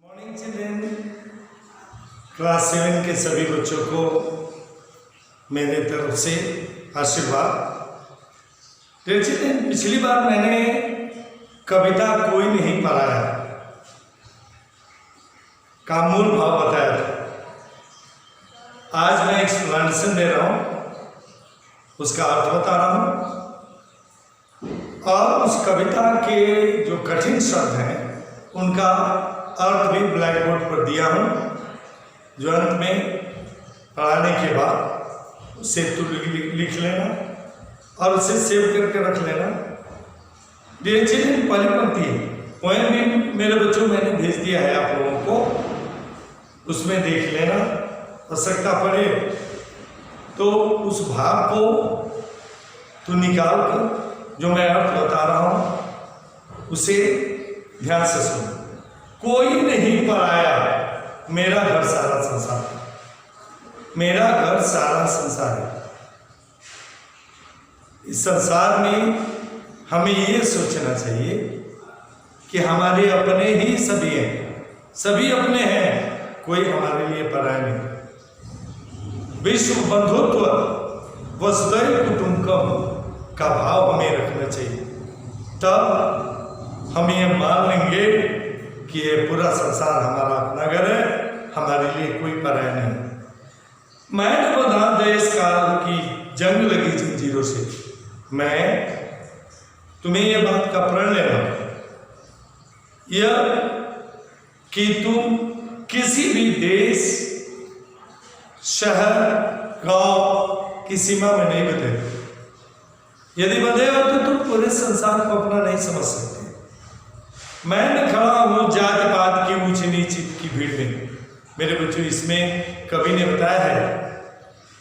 Morning children. Class 7 के सभी बच्चों को मेरे तरफ से आशीर्वाद। चिल्ड्रेन, पिछली बार मैंने कविता कोई नहीं पढ़ाया का मूल भाव बताया था। आज मैं एक्सप्लेनेशन दे रहा हूँ, उसका अर्थ बता रहा हूँ और उस कविता के जो कठिन शब्द हैं उनका अर्थ भी ब्लैक बोर्ड पर दिया हूँ, जो अंत में पढ़ाने के बाद उसे तू लिख लेना और उसे सेव करके रख लेना। ये चीज़ पहली पंक्ति है, पोएम भी मेरे बच्चों मैंने भेज दिया है आप लोगों को, उसमें देख लेना। आवश्यकता पड़े तो उस भाव को तू निकाल कर जो मैं अर्थ बता रहा हूँ उसे ध्यान से सुन। कोई नहीं पराया, मेरा घर सारा संसार, मेरा घर सारा संसार है। इस संसार में हमें ये सोचना चाहिए कि हमारे अपने ही सभी हैं, सभी अपने हैं, कोई हमारे लिए पराया नहीं। विश्व बंधुत्व वसुधैव कुटुंबकम का भाव हमें रखना चाहिए, तब हम ये मान लेंगे कि ये पूरा संसार हमारा अपना घर है, हमारे लिए कोई पराया नहीं। मैंने बधा देश काल की जंग लगी जंजीरों से। मैं तुम्हें यह बात का प्रण लेना यह कि तुम किसी भी देश, शहर, गांव की सीमा में नहीं बंधे। यदि बंधे हो तो तुम पूरे संसार को अपना नहीं समझ सकते। मैं खड़ा हूं जाति पात की ऊंच नीच की भीड़ में। मेरे बच्चों, इसमें कवि ने बताया है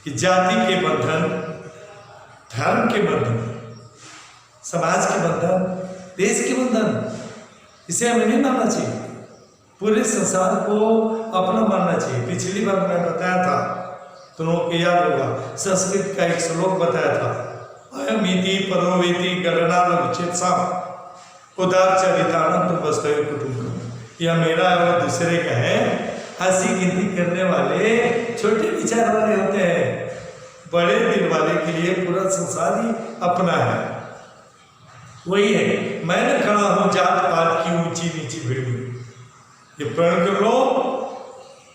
कि जाति के बंधन, धर्म के बंधन, समाज के बंधन, देश के बंधन, इसे हमें नहीं मानना चाहिए। पूरे संसार को अपना मानना चाहिए। पिछली बार मैं बताया था, तुम लोगों को याद होगा, संस्कृत का एक श्लोक बताया था, अयमिति परोवेति गणना लघुचित्सा उदार चरितानंद वसुधैव कुटुंबकम। यह मेरा और दूसरे का है। हंसी गिनती करने वाले छोटे विचार वाले होते हैं, बड़े दिल वाले के लिए पूरा संसार ही अपना है। वही है, मैंने खड़ा हूं जात पात की ऊंची नीची भीड़ में। ये प्रण कर लो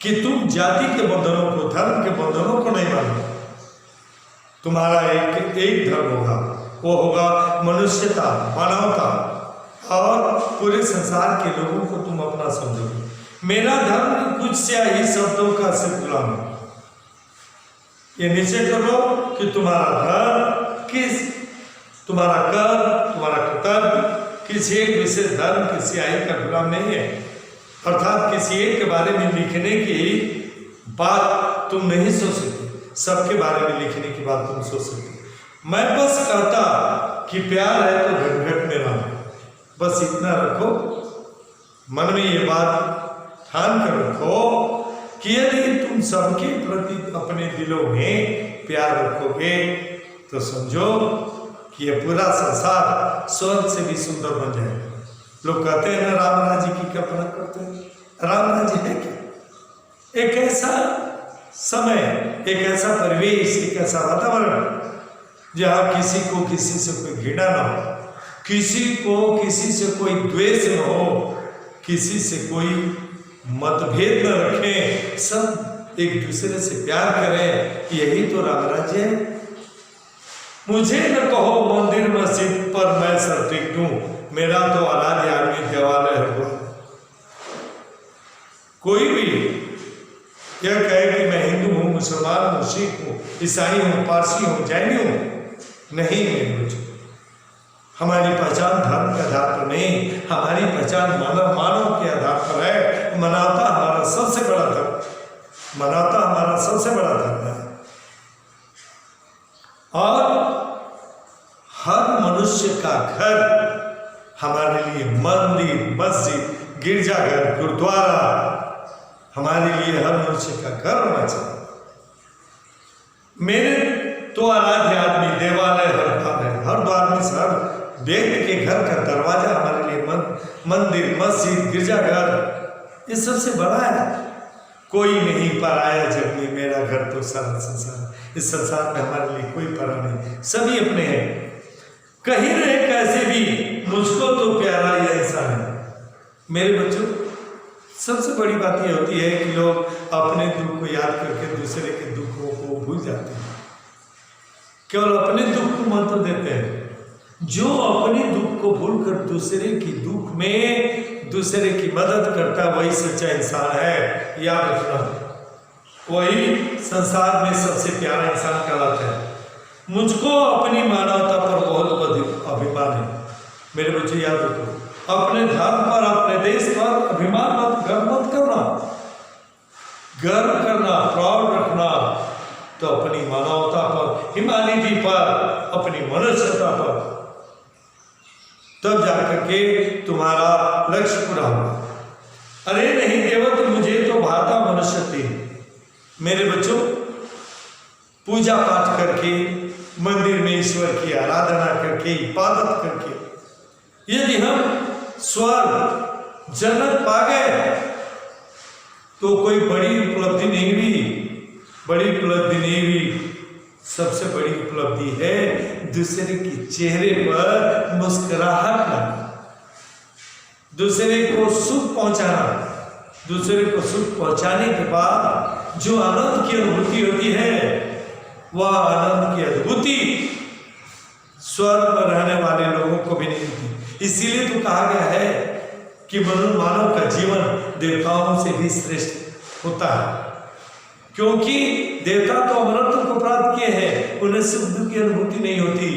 कि तुम जाति के बंधनों को, धर्म के बंधनों को नहीं मानो। तुम्हारा एक धर्म होगा, वो होगा मनुष्यता, मानवता, और पूरे संसार के लोगों को तुम अपना समझोगे। मेरा धर्म कुछ स्याही शब्दों का सिर्फ गुलाम है। ये निश्चय करो कि तुम्हारा धर्म किस, तुम्हारा कर्म, तुम्हारा कर्तव्य किसी एक विशेष धर्म की स्याही का गुलाम नहीं है। अर्थात किसी एक के बारे में लिखने की बात तुम नहीं सोच सकते, सबके बारे में लिखने की बात तुम सोच सकते। मैं बस कहता कि प्यार है तो घट घट में रहना, बस इतना रखो मन में। ये बात ठान कर रखो कि यदि तुम सबके प्रति अपने दिलों में प्यार रखोगे तो समझो कि ये पूरा संसार स्वर्ग से भी सुंदर बन जाएगा। लोग कहते हैं ना, राम राज्य की कल्पना करते हैं। राम राज्य है क्या? एक ऐसा समय, एक ऐसा परिवेश, एक ऐसा वातावरण जहाँ किसी को किसी से कोई घृणा ना हो, किसी को किसी से कोई द्वेष न हो, किसी से कोई मतभेद न रखें, सब एक दूसरे से प्यार करें। यही तो राम राज्य है। मुझे न कहो मंदिर मस्जिद पर मैं सर टिक दूं, मेरा तो आराध्य आदमी देवालय है। कोई भी यह कहे कि मैं हिंदू हूं, मुसलमान हूं, सिख हूं, ईसाई हूं, पारसी हूं, जैनी हूं, नहीं मेरे बच्चों। हमारी पहचान धर्म के आधार पर नहीं, हमारी पहचान मानव के आधार पर है। मानवता हमारा सबसे बड़ा धर्म, मानवता हमारा सबसे बड़ा धर्म है। और हर मनुष्य का घर हमारे लिए मंदिर, मस्जिद, गिरजाघर, गुरुद्वारा, हमारे लिए हर मनुष्य का घर होना चाहिए। मेरे तो आराध्य आदमी देवालय हर द्वार है, हर द्वार में हर व्यक्ति के घर का दरवाजा हमारे लिए मंदिर, मस्जिद, गिरजाघर, ये सबसे बड़ा है। कोई नहीं पराया जग में, मेरा घर तो सारा संसार। इस संसार में हमारे लिए कोई परा नहीं, सभी अपने हैं। कहीं रहे कैसे भी, मुझको तो प्यारा यह इंसान है। मेरे बच्चों, सबसे बड़ी बात यह होती है कि लोग अपने दुख को याद करके दूसरे के दुखों को भूल जाते हैं, केवल अपने दुख को महत्व देते हैं। जो अपने दुख को भूलकर दूसरे की दुख में दूसरे की मदद करता है, वही सच्चा इंसान है। याद रखना, वही संसार में सबसे प्यारा इंसान कहलाता है। मुझको अपनी मानवता पर बहुत अभिमान है। मेरे बच्चे याद रखो, अपने धर्म पर, अपने देश पर अभिमान मत करना, गर्व करना, प्राउड रखना तो अपनी मानवता पर, ह्यूमैनिटी पर, अपनी मनुष्यता पर, तब जाकर के तुम्हारा लक्ष्य पूरा होगा। अरे नहीं देवत, मुझे तो भाता मनुष्य थी। मेरे बच्चों, पूजा पाठ करके, मंदिर में ईश्वर की आराधना करके, इबादत करके यदि हम स्वर्ग जन्नत पा गए तो कोई बड़ी उपलब्धि नहीं हुई, बड़ी उपलब्धि नहीं हुई। सबसे बड़ी उपलब्धि है दूसरे के चेहरे पर मुस्कुराहट लाना, दूसरे को सुख पहुंचाना। दूसरे को सुख पहुंचाने के बाद जो आनंद की अनुभूति होती है, वह आनंद की अनुभूति स्वर्ग पर रहने वाले लोगों को भी नहीं मिलती। इसीलिए तो कहा गया है कि मानव का जीवन देवताओं से भी श्रेष्ठ होता है, क्योंकि देवता तो अमरत्व को प्राप्त किए हैं, उन्हें सुख दुख की अनुभूति नहीं होती।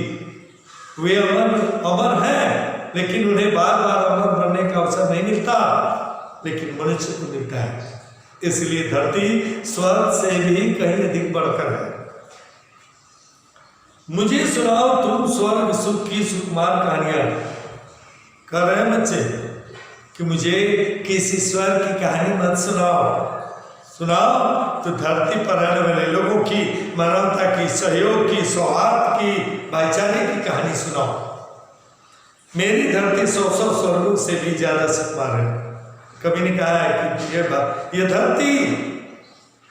वे अमर हैं, लेकिन उन्हें बार बार अमर बनने का अवसर नहीं मिलता, लेकिन मनुष्य को मिलता है। इसलिए धरती स्वर्ग से भी कहीं अधिक बढ़कर है। मुझे सुनाओ तुम स्वर्ग सुख की सुकुमार कहानियां। कर रहे हैं बच्चे कि मुझे किसी स्वर्ग की कहानी मत सुनाओ तो धरती पर रहने वाले लोगों की, मानवता की, सहयोग की, सौहार्द की, भाईचारे की कहानी सुनाओ। मेरी धरती 100 स्वर्गों से भी ज्यादा सुकुमार है। कभी ने कहा है कि ये धरती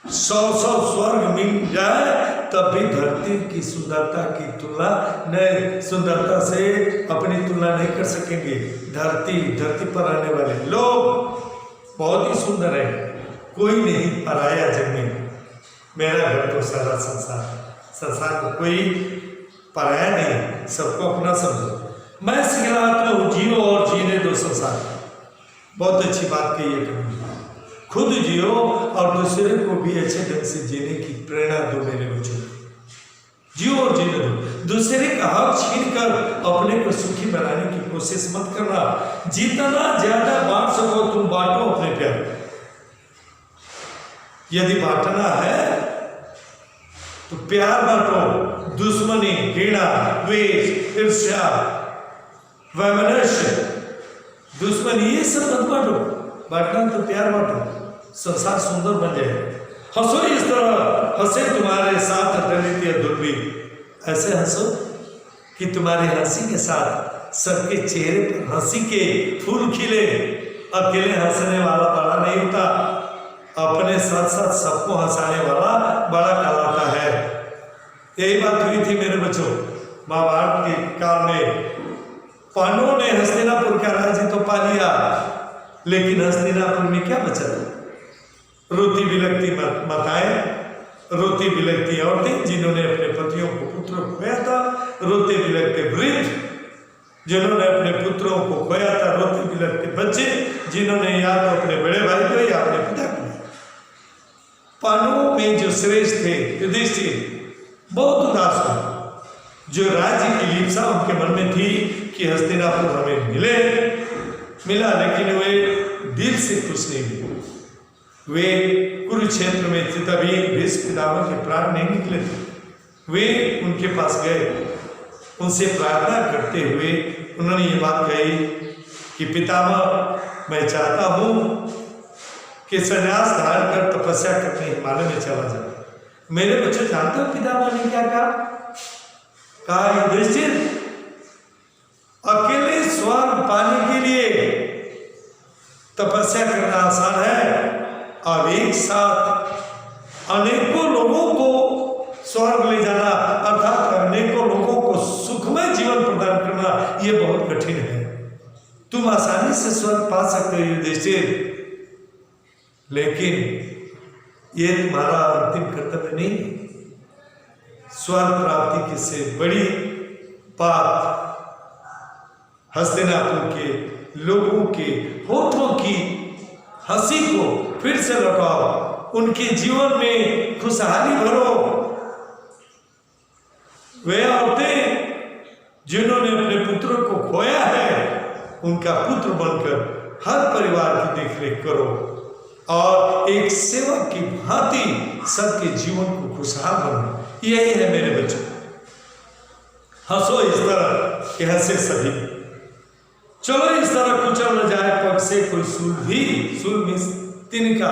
100 स्वर्ग मिल जाए तब भी धरती की सुंदरता की तुलना नहीं, सुंदरता से अपनी तुलना नहीं कर सकेंगे। धरती पर रहने वाले लोग बहुत ही सुंदर है, कोई नहीं पराया जग में। मेरा घर तो सारा संसार को कोई पराया नहीं, सबको अपना समझो। मैं सिखलाता हूँ, जियो और जीने दो संसार। बहुत अच्छी बात कही है कभी। खुद जियो और दूसरे को भी अच्छे ढंग से जीने की प्रेरणा दो। मेरे बच्चों, जियो और जीने दो। दूसरे का हक छीन कर अपने को सुखी बनाने की कोशिश मत करना। जितना ज्यादा बांट सको तुम बांटो अपने प्यार। यदि बांटना है तो प्यार बांटो, दुश्मनी, घृणा, द्वेष, ईर्ष्या, वैमनस्य, दुश्मनी, ये सब मत बांटो। बांटना तो प्यार बांटो, संसार सुंदर बन जाए। हंसो इस तरह, हंसे तुम्हारे साथ दलित या दुर्बीन। ऐसे हंसो कि तुम्हारी हंसी के साथ सबके चेहरे पर हंसी के फूल खिले। अकेले हंसने वाला बड़ा नहीं होता, अपने साथ साथ सबको हंसाने वाला बड़ा कहलाता है। यही बात हुई थी मेरे बच्चों महाभारत के काल में। पांडवों ने हस्तिनापुर का राज्य तो पा लिया, लेकिन हस्तिनापुर में क्या बचा? रोती बिलखती माताएं, रोती बिलखती औरतें जिन्होंने अपने पतियों को, पुत्रों को खोया था, रोते बिलखते वृद्ध जिन्होंने अपने पुत्रों को खोया था, रोते बिलखते बच्चे जिन्होंने या तो अपने बड़े भाई को या अपने पिता को। पांडवों में जो श्रेष्ठ थे युधिष्ठिर बहुत उदास हुआ। जो राज्य की लिप्सा उनके मन में थी कि हस्तिनापुर हमें मिला, लेकिन वे दिल से खुश नहीं हुए। वे कुरुक्षेत्र में थे तभी भीष्म पितामह के प्राण नहीं निकले थे। वे उनके पास गए, उनसे प्रार्थना करते हुए उन्होंने ये बात कही कि पितामह, मैं चाहता हूँ कि संन्यास धारण कर तपस्या करने हिमालय में चला जाए। मेरे बच्चे जानते हो पितामह ने क्या कहा? युधिष्ठिर, अकेले स्वर्ग पाने के लिए तपस्या तपस्या करना आसान है, अब एक साथ अनेकों लोगों को स्वर्ग ले जाना अर्थात अनेकों लोगों को सुखमय जीवन प्रदान करना यह बहुत कठिन है। तुम आसानी से स्वर्ग पा सकते हो युधिष्ठिर, लेकिन यह तुम्हारा अंतिम कर्तव्य नहीं। स्वर्ग प्राप्ति की से बड़ी बात हस्तिनापुर के लोगों के होठों की हंसी को फिर से लौटाओ, उनके जीवन में खुशहाली भरो। वे औरतें जिन्होंने अपने पुत्रों को खोया है, उनका पुत्र बनकर हर परिवार की देखरेख करो और एक सेवक की भांति सबके जीवन को खुशहाल बनो। यही है मेरे बच्चों, हंसो इस तरह कि हंसे सभी। चलो इस तरह कुचल न जाए पग से कोई सूल भी तिनका।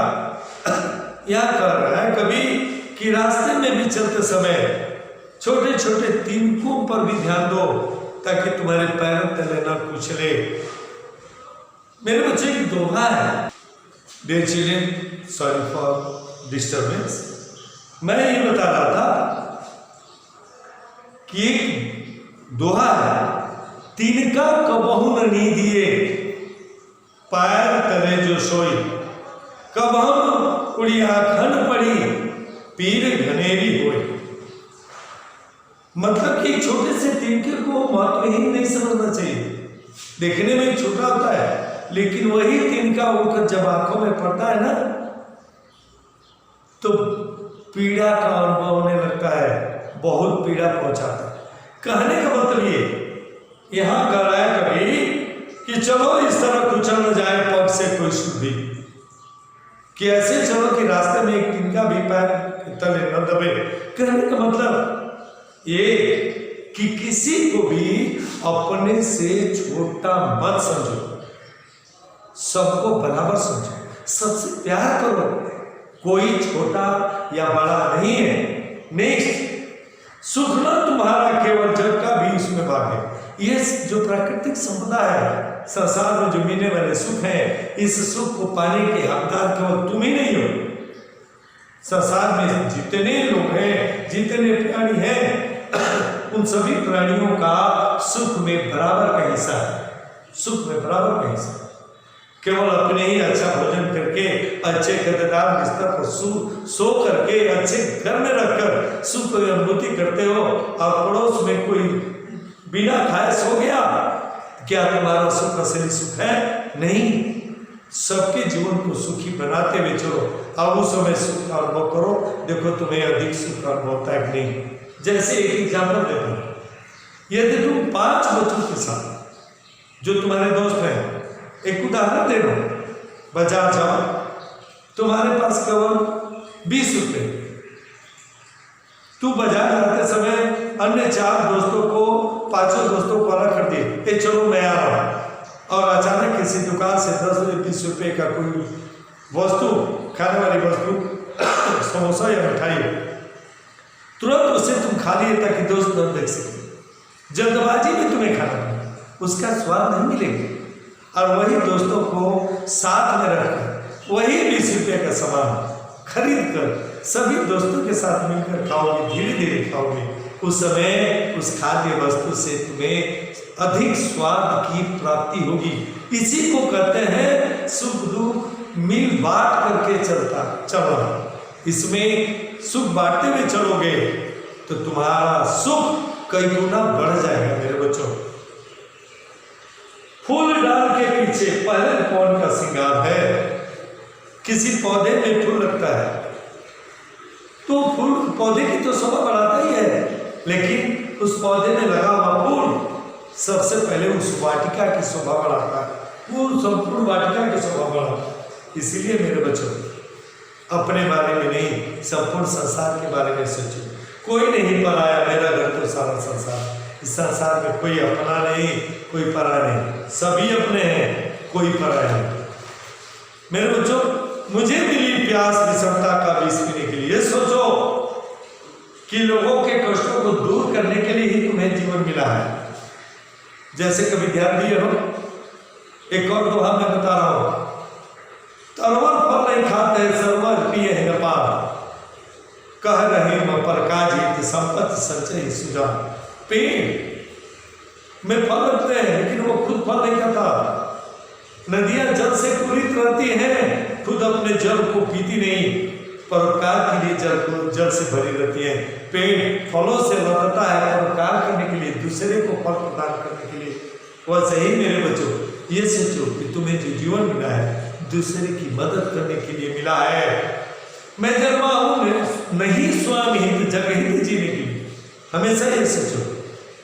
यह कह रहा है कभी कि रास्ते में भी चलते समय छोटे छोटे तिनकों पर भी ध्यान दो ताकि तुम्हारे पैर तले न कुचले। मेरे बच्चे की दोहा है। Dear children, sorry for disturbance. मैं ये बता रहा था कि एक दोहा है, तिनका कबहू न नीदिए पैर तले जो सोई, कबहू उड़िया खन पड़ी पीर घनेरी होई। मतलब कि छोटे से तिनके को महत्वहीन नहीं समझना चाहिए। देखने में छोटा होता है, लेकिन वही तिनका उड़कर जब आंखों में पड़ता है ना तो पीड़ा का अनुभव होने लगता है, बहुत पीड़ा पहुंचाता है। कहने का मतलब ये यहां कह रहा है कभी कि चलो इस तरह कुचल न जाए पग से कोई शुद्धि, कि ऐसे चलो कि रास्ते में एक तिनका भी पैर तले न दबे। कहने का मतलब ये कि किसी को भी अपने से छोटा मत समझो, सबको बराबर समझो, सबसे प्यार करो। कोई छोटा या बड़ा नहीं है। नेक्स्ट, सुख न तुम्हारा केवल जग का भी उसमें भाग है। ये जो प्राकृतिक संपदा है, संसार में जो मिलने वाले सुख है, इस सुख को पाने के हकदार केवल तुम ही नहीं हो। संसार में जितने लोग हैं, जितने प्राणी हैं, उन सभी प्राणियों का सुख में बराबर का हिस्सा है। सुख में बराबर का हिस्सा। केवल अपने ही अच्छा भोजन करके, अच्छे गद्देदार बिस्तर पर सो करके, अच्छे घर में रखकर सुख की अनुभूति करते हो और पड़ोस में कोई बिना खाए सो गया, क्या तुम्हारा सुख असली सुख है? नहीं। सबके जीवन को सुखी बनाते हुए चलो। अब उस समय सुख का अनुभव करो, देखो तुम्हें अधिक सुख का अनुभव होता है कि नहीं। जैसे एक एग्जाम्पल देता हूं, यदि तुम 5 बच्चों के साथ जो तुम्हारे दोस्त हैं, एक उदाहरण दे दो, बाजार जाओ, तुम्हारे पास केवल 20 रुपये, तू बाजार जाते समय अन्य 4 दोस्तों को, 5 दोस्तों को अलग कर दिए, चलो मैं आ रहा हूं, और अचानक किसी दुकान से 10-20 रुपये का कोई वस्तु, खाने वाली वस्तु, समोसा या मिठाई, तुरंत उसे तुम खा लिए ताकि दोस्त न देख सके। जल्दबाजी में तुम्हें खाना है, उसका स्वाद नहीं मिलेगा। और वही दोस्तों को साथ में रखकर वही 20 रुपये का सामान खरीद कर सभी दोस्तों के साथ मिलकर खाओगे, धीरे धीरे खाओगे, उस समय उस खाद्य वस्तु से तुम्हें अधिक स्वाद की प्राप्ति होगी। इसी को कहते हैं सुख दुख मिल बांट करके चलना। इसमें सुख बांटते हुए चलोगे तो तुम्हारा सुख कई गुना बढ़ जाएगा। मेरे बच्चों, फूल डाल के पीछे पहले कौन का श्रृंगार है? किसी पौधे में फूल लगता है तो फूल पौधे की तो शोभा बढ़ाता ही है, लेकिन उस पौधे में लगा हुआ फूल सबसे पहले उस वाटिका की शोभा बढ़ाता है, वो संपूर्ण वाटिका की शोभा बढ़ाता है। इसीलिए मेरे बच्चों, अपने बारे में नहीं, संपूर्ण संसार के बारे में सोचो। कोई नहीं पराया, मेरा घर तो सारा संसार। इस संसार में कोई अपना नहीं, कोई पराया नहीं, सभी अपने हैं, कोई पराया नहीं। मेरे बच्चों, मुझे मिली प्यास विषमता का विष पीने के लिए। सोचो कि लोगों के कष्टों को दूर करने के लिए ही तुम्हें जीवन मिला है। जैसे कभी ध्यान दिए हो, एक और दोहा मैं बता रहा हूं, अरवर फल नहीं खाते सरवर पिए है पाप, कह रहे म पर काजित संपत्ति संचय सुजा। पेड़ में फल लगते हैं लेकिन वो खुद फल नहीं खाता। नदियां जल से पूरित रहती हैं, खुद अपने जल को पीती नहीं, परोपकार के लिए जल से भरी रहती है। पेड़ फलों से लौटता है परोपकार करने के लिए, दूसरे को फल प्रदान करने के लिए। वैसे ही मेरे बच्चों ये सोचो कि तुम्हें जो जीवन मिला है दूसरे की मदद करने के लिए मिला है। मैं जन्मा हूं नहीं स्वयं हित जग हित जीने के लिए। हमेशा ये सोचो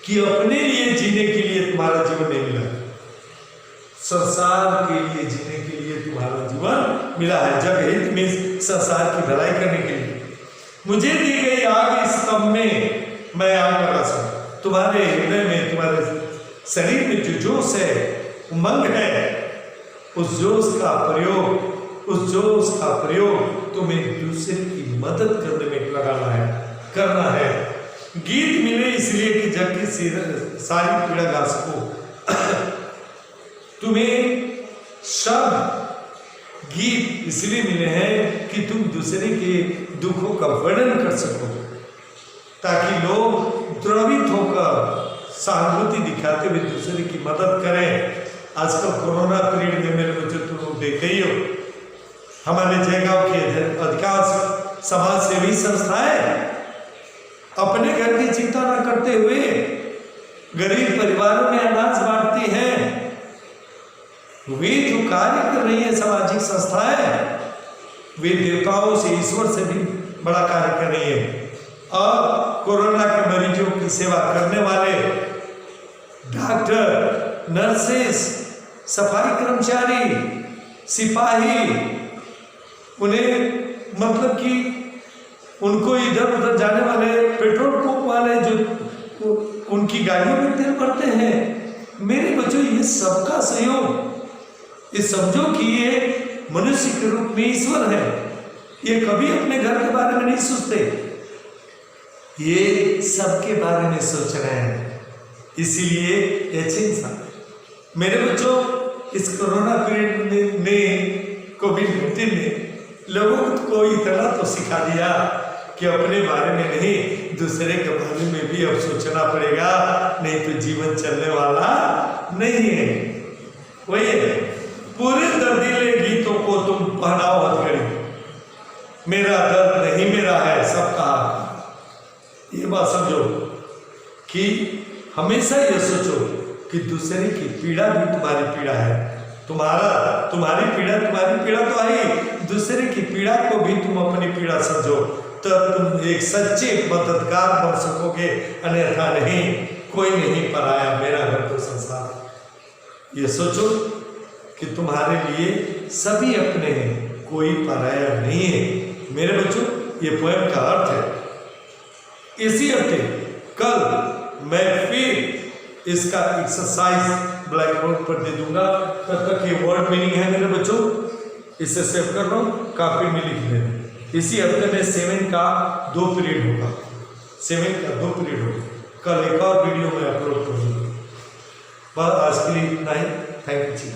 कि अपने लिए जीने के लिए तुम्हारा जीवन नहीं मिला, संसार के लिए जीने के लिए तुम्हारा जीवन मिला है। जग हित में संसार की भलाई करने के लिए मुझे दी गई आग इस तम में मैं आग लगा सकूं। तुम्हारे हृदय में, तुम्हारे शरीर में जो जोश है, उमंग है, उस जोश का प्रयोग तुम्हें दूसरे की मदद करने में लगाना है, करना है। गीत मिले इसलिए कि जग की सारी पीड़ा गा सको। तुम्हें शब्द गीत इसलिए मिले हैं कि तुम दूसरे के दुखों का वर्णन कर सको, ताकि लोग द्रवित होकर सहानुभूति दिखाते हुए दूसरे की मदद करें। आजकल कोरोना पीरियड में मेरे बच्चों तुम लोग देखे ही हो, हमारे जयगांव के अधिकांश समाज सेवी संस्थाएं अपने घर की चिंता न करते हुए गरीब परिवारों में अनाज बांटती हैं। वे जो कार्य कर रही है सामाजिक संस्थाएं, वे देवताओं से, ईश्वर से भी बड़ा कार्य कर रही है। और कोरोना के मरीजों की सेवा करने वाले डॉक्टर, नर्सेस, सफाई कर्मचारी, सिपाही, उन्हें मतलब कि उनको इधर उधर जाने वाले पेट्रोल पंप वाले जो उनकी गाड़ियों में तेल भरते हैं। मेरे बच्चों ये सबका सहयोग, ये समझो कि ये मनुष्य के रूप में ईश्वर है। ये कभी अपने घर के बारे में नहीं सोचते, ये सबके बारे में सोच रहे हैं। इसीलिए अच्छे इंसान मेरे बच्चों इस कोरोना पीरियड में कोविड-19 ने लोगों को इतना तो सिखा दिया कि अपने बारे में नहीं दूसरे के बारे में भी अब सोचना पड़ेगा, नहीं तो जीवन चलने वाला नहीं है। वही है, पूरे दर्दीले गीतों को तुम पहनाओ हथकड़ी, मेरा दर्द नहीं मेरा है सबका। ये बात समझो कि हमेशा ये सोचो कि दूसरे की पीड़ा भी तुम्हारी पीड़ा है। तुम्हारी पीड़ा तो आई, दूसरे की पीड़ा को भी तुम अपनी पीड़ा समझो, तो तुम एक सच्चे मददगार बन सकोगे। अन्यथा नहीं, कोई नहीं पराया, मेरा घर तो संसार। ये सोचो कि तुम्हारे लिए सभी अपने हैं, कोई पराया नहीं है। मेरे बच्चों ये पोएम का अर्थ है। इसी हफ्ते कल मैं फिर इसका एक्सरसाइज ब्लैक बोर्ड पर दे दूंगा। तब तक ये वर्ड मीनिंग है मेरे बच्चों, इसे सेव कर लो, कॉपी में लिख लेना। इसी हफ्ते में 7 का 2 पीरियड होगा, 7 का 2 पीरियड होगा। कल एक और वीडियो में अपलोड करूँगा। बस आज के लिए इतना ही। Thank you.